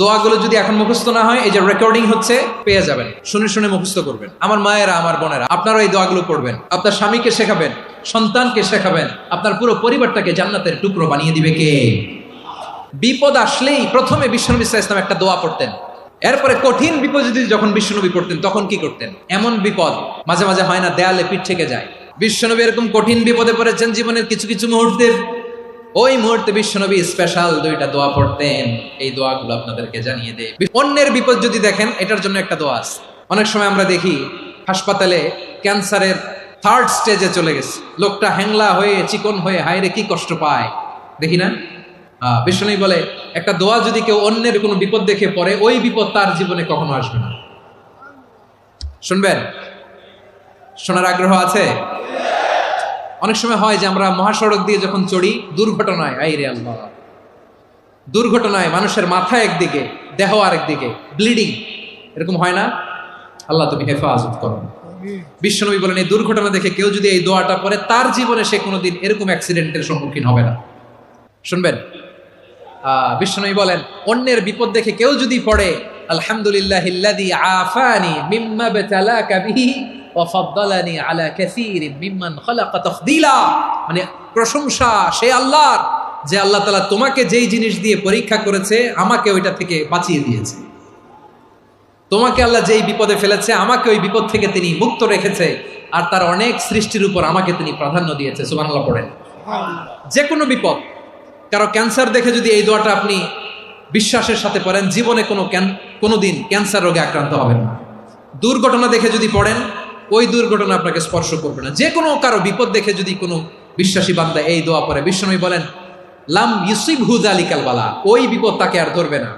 দোয়াগুলো যদি এখন মুখস্থ না হয়, এই যে রেকর্ডিং হচ্ছে, পেয়ে যাবেন, শুনে শুনে মুখস্থ করবেন। আমার মায়েরা, আমার বোনেরা, আপনারাও এই দোয়াগুলো পড়বেন, আপনার স্বামীকে শেখাবেন, সন্তানকে শেখাবেন, আপনার পুরো পরিবারটাকে জান্নাতের টুকরো বানিয়ে দিবে কে? বিপদ আসলেই প্রথমে বিশ্বনবী সাল্লাল্লাহু আলাইহি ওয়াসাল্লাম একটা দোয়া পড়তেন। এরপরে কঠিন বিপদ যদি যখন বিশ্বনবী পড়তেন তখন কি করতেন? এমন বিপদ মাঝে মাঝে হয় না, দেয়ালে পিঠ থেকে যায়। বিশ্বনবী এরকম কঠিন বিপদে পড়েছেন জীবনের কিছু কিছু মুহূর্তে। ওই মুহূর্তে বিশ্বনবী স্পেশাল দুইটা দোয়া পড়তেন। এই দোয়াগুলো আপনাদেরকে জানিয়ে দেয়। অন্যের বিপদ যদি দেখেন, এটার জন্য একটা দোয়া আছে। অনেক সময় আমরা দেখি হাসপাতালে ক্যান্সারের 3rd স্টেজে চলে গেছে, লোকটা হ্যাংলা হয়ে চিকন হয়ে হায়রে কি কষ্ট পায়, দেখি না? বিশ্বনবী বলে একটা দোয়া যদি কেউ অন্যের কোনো বিপদ দেখে পড়ে, ওই বিপদ তার জীবনে কখনো আসবে না। শুনবেন? শোনার আগ্রহ আছে? অনেক সময় হয় যে আমরা মহাসড়ক দিয়ে যখন চড়ি, দুর্ঘটনায়, আইরে আল্লাহ, দুর্ঘটনায় মানুষের মাথা একদিকে, দেহ আরেকদিকে, ব্লিডিং, এরকম হয় না? আল্লাহ তুমি হেফাজত করো। বিশ্বনবী বলেন এই দুর্ঘটনা দেখে কেউ যদি এই দোয়াটা পড়ে, তার জীবনে সে কোনোদিন এরকম অ্যাক্সিডেন্টের সম্মুখীন হবে না। শুনবেন? বিশ্বনবী বলেন অন্যের বিপদ দেখে কেউ যদি পড়ে, আলহামদুলিল্লাহিল্লাযী আফানি মিম্মা বাতালাকা বিহি ওয়া ফাদ্দালানি আলা কাসীরিন মিম্মান খালাকা তাফদীলা, মানে প্রশংসা সেই আল্লাহর, যে আল্লাহ তাআলা তোমাকে যেই জিনিস দিয়ে পরীক্ষা করেছে, আমাকে ওইটা থেকে বাঁচিয়ে দিয়েছে। তোমাকে আল্লাহ যেই বিপদে ফেলেছে, আমাকে ওই বিপদ থেকে তিনি মুক্ত রেখেছে, আর তার অনেক সৃষ্টির উপর আমাকে তিনি প্রাধান্য দিয়েছে। সুবহানাল্লাহ পড়েন। যে কোনো বিপদ, কারো ক্যান্সার দেখে যদি এই দোয়াটা আপনি বিশ্বাসের সাথে পড়েন, জীবনে কোনোদিন ক্যান্সার রোগে আক্রান্ত হবেন না। দুর্ঘটনা দেখে যদি পড়েন, ওই দুর্ঘটনা আপনাকে স্পর্শ করবে না। যে কোনো কারো বিপদ দেখে যদি কোনো বিশ্বাসী বান্দা এই দোয়া পড়ে, বিশ্বনবী বলেন লাম ইউসিবহু যালিকাল বালা, ওই বিপদ তাকে আর ধরবে না।